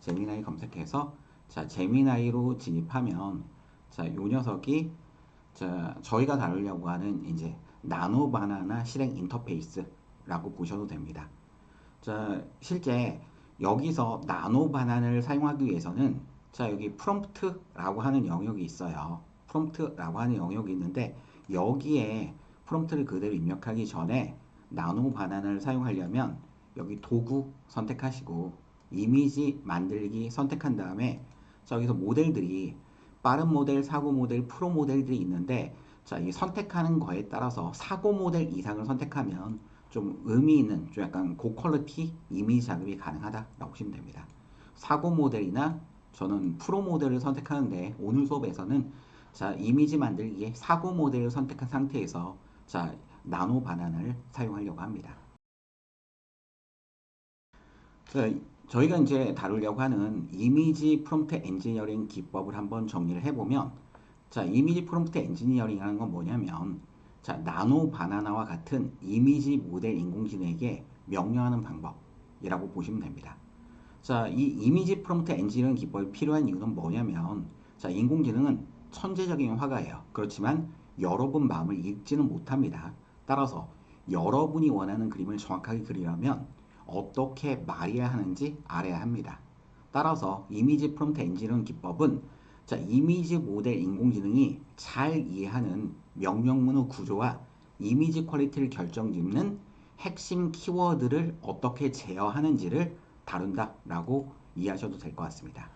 제미나이 검색해서 자, 제미나이로 진입하면 자, 요 녀석이 자, 저희가 다루려고 하는 이제 나노 바나나 실행 인터페이스라고 보셔도 됩니다. 자, 실제 여기서 나노 바나나를 사용하기 위해서는 자, 여기 프롬프트라고 하는 영역이 있어요. 프롬프트라고 하는 영역이 있는데 여기에 프롬프트를 그대로 입력하기 전에 나노 바나나를 사용하려면 여기 도구 선택하시고 이미지 만들기 선택한 다음에 자, 여기서 모델들이 빠른 모델, 사고 모델, 프로 모델들이 있는데 자, 이 선택하는 거에 따라서 사고 모델 이상을 선택하면 좀 의미 있는 좀 약간 고퀄리티 이미지 작업이 가능하다라고 보시면 됩니다. 사고 모델이나 저는 프로 모델을 선택하는데 오늘 수업에서는 자, 이미지 만들기에 사고 모델을 선택한 상태에서 자, 나노 바나나를 사용하려고 합니다. 자, 저희가 이제 다루려고 하는 이미지 프롬프트 엔지니어링 기법을 한번 정리를 해보면 자, 이미지 프롬프트 엔지니어링이라는 건 뭐냐면 자, 나노 바나나와 같은 이미지 모델 인공지능에게 명령하는 방법이라고 보시면 됩니다. 자, 이 이미지 프롬프트 엔지니어링 기법이 필요한 이유는 뭐냐면 자, 인공지능은 천재적인 화가예요. 그렇지만 여러분 마음을 읽지는 못합니다. 따라서 여러분이 원하는 그림을 정확하게 그리려면 어떻게 말해야 하는지 알아야 합니다. 따라서 이미지 프롬프트 엔지니어링 기법은 자, 이미지 모델 인공지능이 잘 이해하는 명령문의 구조와 이미지 퀄리티를 결정짓는 핵심 키워드를 어떻게 제어하는지를 다룬다라고 이해하셔도 될 것 같습니다.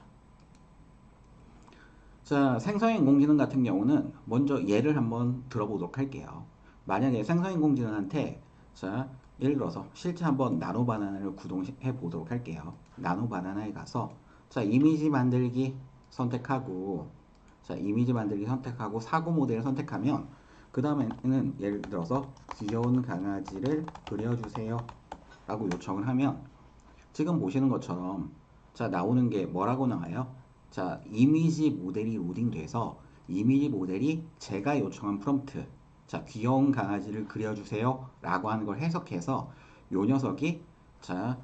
자, 생성인공지능 같은 경우는 먼저 예를 한번 들어보도록 할게요. 만약에 생성인공지능한테 자, 예를 들어서 실제 한번 나노바나나를 구동해 보도록 할게요. 나노바나나에 가서 자, 이미지 만들기 선택하고 자, 이미지 만들기 선택하고 사고 모델을 선택하면 그 다음에는 예를 들어서 귀여운 강아지를 그려주세요 라고 요청을 하면 지금 보시는 것처럼 자, 나오는 게 뭐라고 나와요? 자, 이미지 모델이 로딩돼서 이미지 모델이 제가 요청한 프롬프트 자, 귀여운 강아지를 그려주세요 라고 하는 걸 해석해서 요 녀석이 자,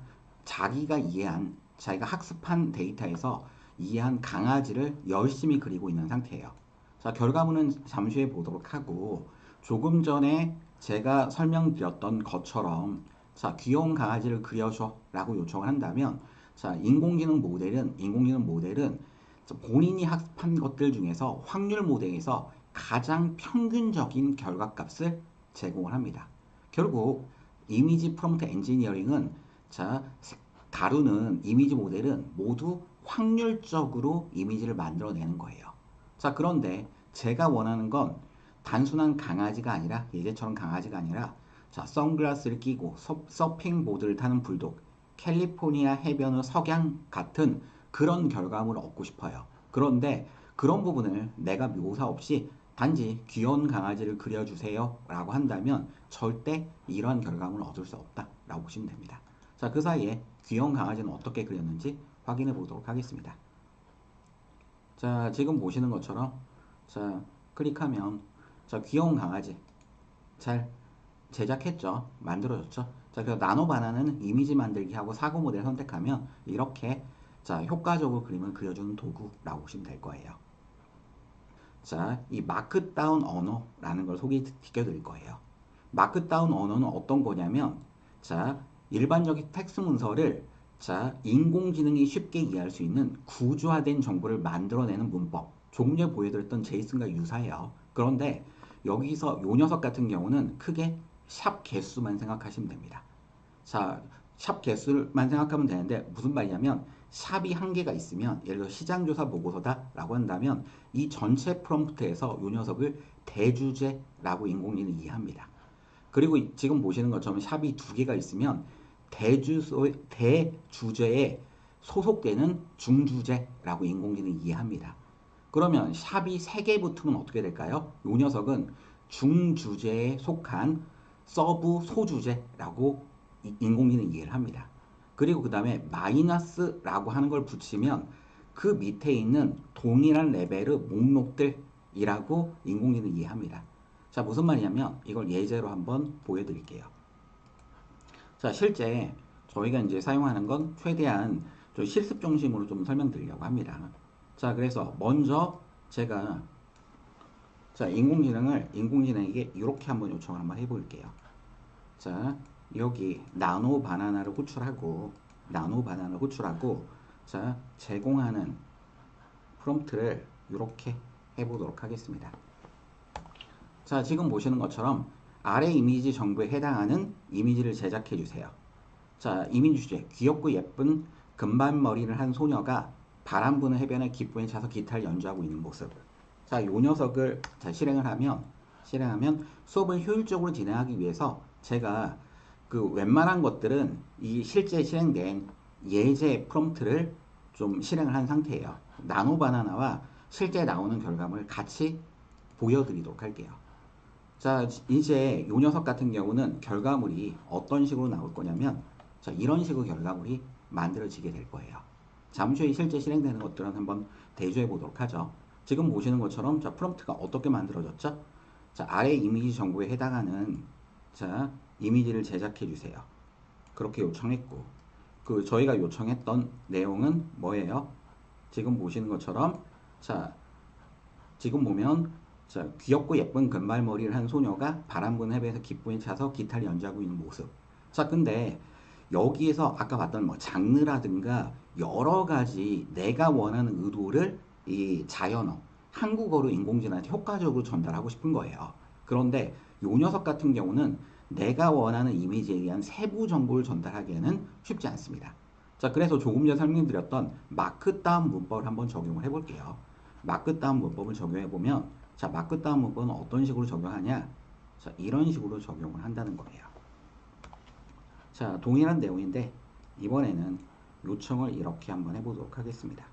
자기가 이해한 자기가 학습한 데이터에서 이해한 강아지를 열심히 그리고 있는 상태예요. 자, 결과물은 잠시 후에 보도록 하고 조금 전에 제가 설명드렸던 것처럼 자, 귀여운 강아지를 그려줘 라고 요청을 한다면 자, 인공지능 모델은 본인이 학습한 것들 중에서 확률 모델에서 가장 평균적인 결과값을 제공을 합니다. 결국 이미지 프롬프트 엔지니어링은 자, 다루는 이미지 모델은 모두 확률적으로 이미지를 만들어내는 거예요. 자, 그런데 제가 원하는 건 단순한 강아지가 아니라 예전처럼 강아지가 아니라 자, 선글라스를 끼고 서핑보드를 타는 불독, 캘리포니아 해변의 석양 같은 그런 결과물을 얻고 싶어요. 그런데 그런 부분을 내가 묘사 없이 단지 귀여운 강아지를 그려주세요 라고 한다면 절대 이러한 결과물을 얻을 수 없다 라고 보시면 됩니다. 자, 그 사이에 귀여운 강아지는 어떻게 그렸는지 확인해 보도록 하겠습니다. 자, 지금 보시는 것처럼 자, 클릭하면 자, 귀여운 강아지 잘 제작했죠. 만들어졌죠. 자, 그래서 나노 바나나는 이미지 만들기 하고 사고 모델 선택하면 이렇게 자, 효과적으로 그림을 그려주는 도구라고 보시면 될 거예요. 자, 이 마크다운 언어라는 걸 소개시켜 드릴 거예요. 마크다운 언어는 어떤 거냐면 자, 일반적인 텍스트 문서를 자, 인공지능이 쉽게 이해할 수 있는 구조화된 정보를 만들어내는 문법. 조금 전에 보여드렸던 제이슨과 유사해요. 그런데 여기서 요 녀석 같은 경우는 크게 샵 개수만 생각하시면 됩니다. 자, 샵 개수만 생각하면 되는데 무슨 말이냐면 샵이 한 개가 있으면 예를 들어 시장조사 보고서다 라고 한다면 이 전체 프롬프트에서 요 녀석을 대주제라고 인공지능이 이해합니다. 그리고 지금 보시는 것처럼 샵이 두 개가 있으면 대주제에 소속되는 중주제라고 인공지능이 이해합니다. 그러면 샵이 세 개 붙으면 어떻게 될까요? 요 녀석은 중주제에 속한 서브 소주제라고 인공지능이 이해를 합니다. 그리고 그 다음에 마이너스라고 하는 걸 붙이면 그 밑에 있는 동일한 레벨의 목록들이라고 인공지능이 이해합니다. 자, 무슨 말이냐면 이걸 예제로 한번 보여드릴게요. 자, 실제 저희가 이제 사용하는 건 최대한 좀 실습 중심으로 좀 설명드리려고 합니다. 자, 그래서 먼저 제가 자, 인공지능에게 이렇게 한번 요청을 한번 해볼게요. 자, 여기 나노 바나나를 호출하고 자, 제공하는 프롬프트를 이렇게 해보도록 하겠습니다. 자, 지금 보시는 것처럼 아래 이미지 정보에 해당하는 이미지를 제작해 주세요. 자, 이미지 주제 귀엽고 예쁜 금발머리를 한 소녀가 바람 부는 해변에 기쁨에 차서 기타를 연주하고 있는 모습. 자, 요 녀석을 자, 실행하면 수업을 효율적으로 진행하기 위해서 제가 그 웬만한 것들은 이 실제 실행된 예제 프롬프트를 좀 실행을 한 상태예요. 나노 바나나와 실제 나오는 결과물을 같이 보여드리도록 할게요. 자, 이제 요 녀석 같은 경우는 결과물이 어떤 식으로 나올 거냐면 자, 이런 식으로 결과물이 만들어지게 될 거예요. 잠시 후에 실제 실행되는 것들은 한번 대조해 보도록 하죠. 지금 보시는 것처럼 자, 프롬프트가 어떻게 만들어졌죠? 자, 아래 이미지 정보에 해당하는 자, 이미지를 제작해 주세요. 그렇게 요청했고 그 저희가 요청했던 내용은 뭐예요? 지금 보시는 것처럼 자, 지금 보면 자, 귀엽고 예쁜 금발머리를 한 소녀가 바람 부는 해변에서 기쁨에 차서 기타를 연주하고 있는 모습. 자, 근데 여기에서 아까 봤던 뭐 장르라든가 여러 가지 내가 원하는 의도를 이 자연어, 한국어로 인공지능한테 효과적으로 전달하고 싶은 거예요. 그런데 요 녀석 같은 경우는 내가 원하는 이미지에 대한 세부 정보를 전달하기에는 쉽지 않습니다. 자, 그래서 조금 전에 설명드렸던 마크다운 문법을 한번 적용을 해볼게요. 마크다운 문법을 적용해보면 자, 마크다운 문법은 어떤 식으로 적용하냐? 자, 이런 식으로 적용을 한다는 거예요. 자, 동일한 내용인데 이번에는 요청을 이렇게 한번 해보도록 하겠습니다.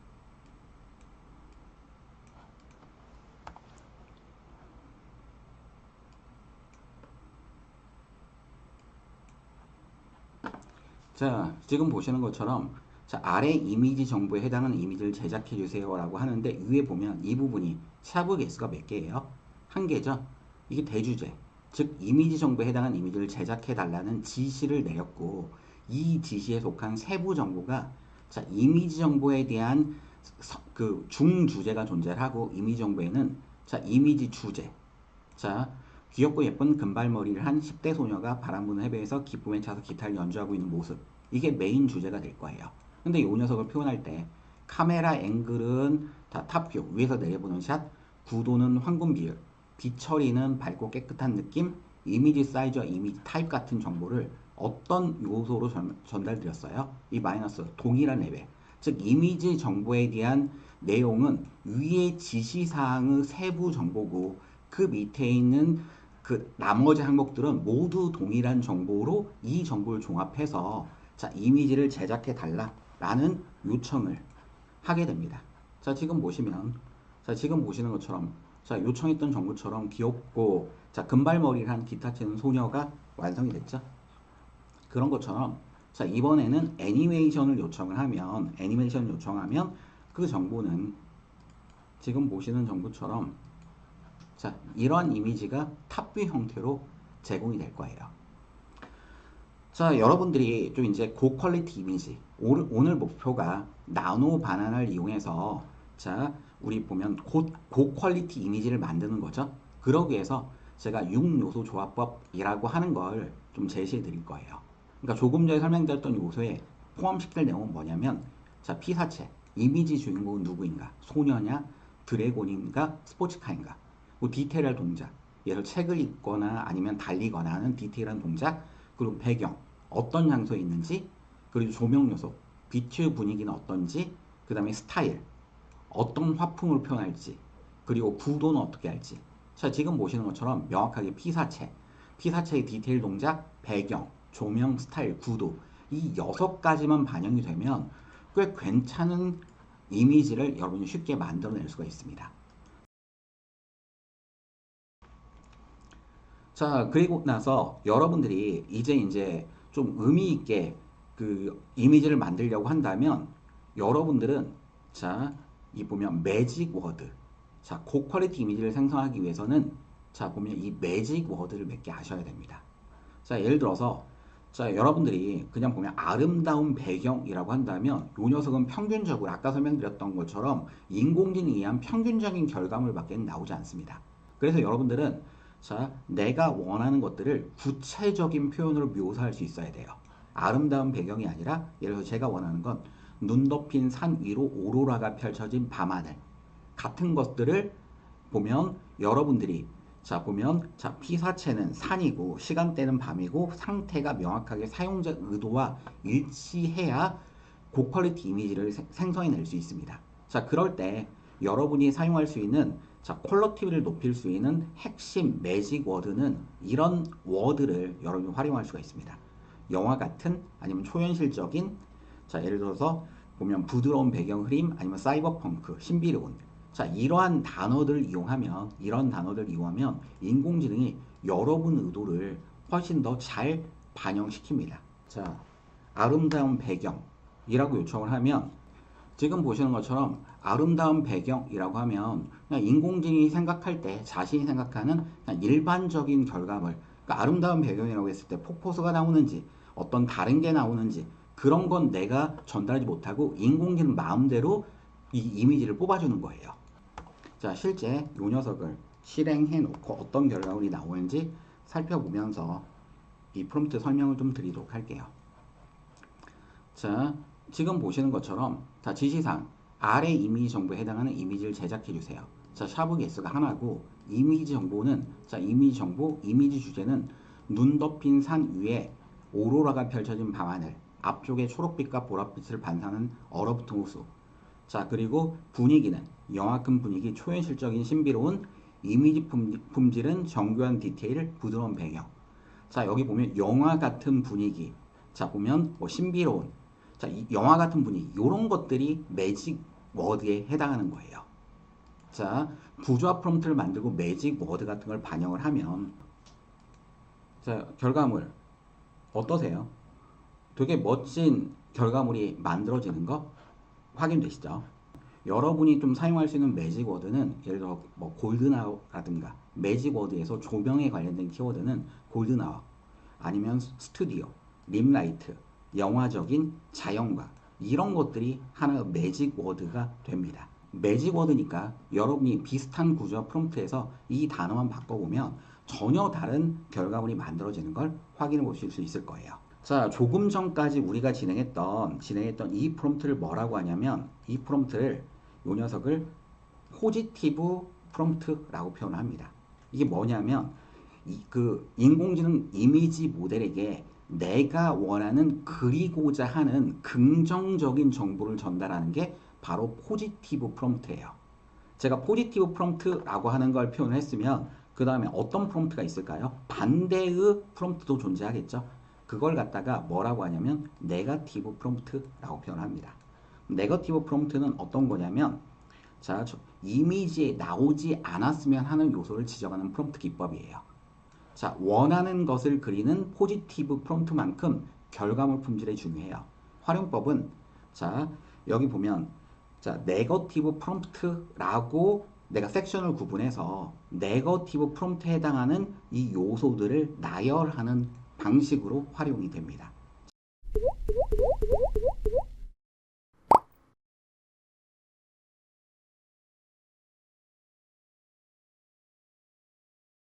자, 지금 보시는 것처럼 자, 아래 이미지 정보에 해당하는 이미지를 제작해 주세요 라고 하는데 위에 보면 이 부분이 샵의 개수가 몇 개예요? 한 개죠. 이게 대주제, 즉 이미지 정보에 해당하는 이미지를 제작해 달라는 지시를 내렸고 이 지시에 속한 세부 정보가 자, 이미지 정보에 대한 그 중주제가 존재하고 이미지 정보에는 자, 이미지 주제, 자, 귀엽고 예쁜 금발머리를 한 10대 소녀가 바람 부는 해변에서 기쁨에 차서 기타를 연주하고 있는 모습. 이게 메인 주제가 될 거예요. 근데 이 녀석을 표현할 때 카메라 앵글은 다 탑뷰, 위에서 내려보는 샷, 구도는 황금 비율, 빛 처리는 밝고 깨끗한 느낌, 이미지 사이즈와 이미지 타입 같은 정보를 어떤 요소로 전달드렸어요? 이 마이너스 동일한 레벨. 즉 이미지 정보에 대한 내용은 위의 지시사항의 세부 정보고 그 밑에 있는 그 나머지 항목들은 모두 동일한 정보로 이 정보를 종합해서 자, 이미지를 제작해 달라라는 요청을 하게 됩니다. 자, 지금 보시면 자, 지금 보시는 것처럼 자, 요청했던 정보처럼 귀엽고 자, 금발머리를 한 기타 치는 소녀가 완성이 됐죠. 그런 것처럼 자, 이번에는 애니메이션을 요청하면 그 정보는 지금 보시는 정보처럼 자, 이런 이미지가 탑뷰 형태로 제공이 될 거예요. 자, 여러분들이 좀 이제 고퀄리티 이미지, 오늘 목표가 나노 바나나를 이용해서 자, 우리 보면 고퀄리티 이미지를 만드는 거죠. 그러기 위해서 제가 6요소 조합법이라고 하는 걸 좀 제시해 드릴 거예요. 그러니까 조금 전에 설명드렸던 요소에 포함시킬 내용은 뭐냐면 자, 피사체, 이미지 주인공은 누구인가? 소녀냐? 드래곤인가? 스포츠카인가? 뭐 디테일한 동작, 예를 들어 책을 읽거나 아니면 달리거나 하는 디테일한 동작, 그리고 배경, 어떤 장소에 있는지, 그리고 조명 요소, 빛의 분위기는 어떤지, 그 다음에 스타일, 어떤 화풍으로 표현할지, 그리고 구도는 어떻게 할지. 자, 지금 보시는 것처럼 명확하게 피사체의 디테일 동작, 배경, 조명, 스타일, 구도, 이 6가지만 반영이 되면 꽤 괜찮은 이미지를 여러분이 쉽게 만들어낼 수가 있습니다. 자, 그리고 나서 여러분들이 이제 좀 의미 있게 그 이미지를 만들려고 한다면 여러분들은 자, 이 보면 매직 워드. 자, 고퀄리티 이미지를 생성하기 위해서는 자, 보면 이 매직 워드를 몇 개 아셔야 됩니다. 자, 예를 들어서 자, 여러분들이 그냥 보면 아름다운 배경이라고 한다면 이 녀석은 평균적으로 아까 설명드렸던 것처럼 인공지능에 의한 평균적인 결과물밖에 나오지 않습니다. 그래서 여러분들은 자, 내가 원하는 것들을 구체적인 표현으로 묘사할 수 있어야 돼요. 아름다운 배경이 아니라 예를 들어서 제가 원하는 건 눈 덮인 산 위로 오로라가 펼쳐진 밤하늘 같은 것들을 보면 여러분들이 자 보면 자 피사체는 산이고 시간대는 밤이고 상태가 명확하게 사용자 의도와 일치해야 고퀄리티 이미지를 생성해낼 수 있습니다. 자 그럴 때 여러분이 사용할 수 있는 자 퀄리티를 높일 수 있는 핵심 매직 워드는 이런 워드를 여러분이 활용할 수가 있습니다. 영화 같은 아니면 초현실적인 자 예를 들어서 보면 부드러운 배경 흐림 아니면 사이버펑크 신비로운 자, 이러한 단어들을 이용하면 인공지능이 여러분 의도를 훨씬 더 잘 반영시킵니다. 자, 아름다운 배경이라고 요청을 하면 지금 보시는 것처럼 아름다운 배경이라고 하면 그냥 인공지능이 생각할 때 자신이 생각하는 그냥 일반적인 결과물 그러니까 아름다운 배경이라고 했을 때 폭포수가 나오는지 어떤 다른 게 나오는지 그런 건 내가 전달하지 못하고 인공지능 마음대로 이 이미지를 뽑아주는 거예요. 자, 실제 이 녀석을 실행해 놓고 어떤 결과물이 나오는지 살펴보면서 이 프롬프트 설명을 좀 드리도록 할게요. 자, 지금 보시는 것처럼 자, 지시사항 아래 이미지 정보에 해당하는 이미지를 제작해 주세요. 자, 샤브 개수가 하나고 이미지 정보는 자, 이미지 정보, 이미지 주제는 눈 덮인 산 위에 오로라가 펼쳐진 밤하늘 앞쪽에 초록빛과 보랏빛을 반사하는 얼어붙은 호수 자 그리고 분위기는 영화급 분위기 초현실적인 신비로운 이미지 품질은 정교한 디테일 부드러운 배경 자 여기 보면 영화 같은 분위기 자 보면 뭐 신비로운 자 영화 같은 분위기 이런 것들이 매직 워드에 해당하는 거예요. 자 부조화 프롬프트를 만들고 매직 워드 같은 걸 반영을 하면 자 결과물 어떠세요? 되게 멋진 결과물이 만들어지는 거 확인되시죠? 여러분이 좀 사용할 수 있는 매직 워드는 예를 들어 뭐 골든아워라든가 매직 워드에서 조명에 관련된 키워드는 골든아워 아니면 스튜디오, 림라이트, 영화적인 자연광 이런 것들이 하나의 매직 워드가 됩니다. 매직 워드니까 여러분이 비슷한 구조와 프롬프트에서 이 단어만 바꿔보면 전혀 다른 결과물이 만들어지는 걸 확인해 보실 수 있을 거예요. 자, 조금 전까지 우리가 진행했던 이 프롬프트를 뭐라고 하냐면 이 프롬프트를 요 녀석을 포지티브 프롬프트라고 표현합니다. 이게 뭐냐면 그 인공지능 이미지 모델에게 내가 원하는 그리고자 하는 긍정적인 정보를 전달하는 게 바로 포지티브 프롬프트예요. 제가 포지티브 프롬프트라고 하는 걸 표현을 했으면 그 다음에 어떤 프롬프트가 있을까요? 반대의 프롬프트도 존재하겠죠. 그걸 갖다가 뭐라고 하냐면 네거티브 프롬프트라고 표현합니다. 네거티브 프롬프트는 어떤 거냐면 자 이미지에 나오지 않았으면 하는 요소를 지정하는 프롬프트 기법이에요. 자 원하는 것을 그리는 포지티브 프롬프트만큼 결과물 품질이 중요해요. 활용법은 자 여기 보면 자 네거티브 프롬프트라고 내가 섹션을 구분해서 네거티브 프롬프트에 해당하는 이 요소들을 나열하는 방식으로 활용이 됩니다.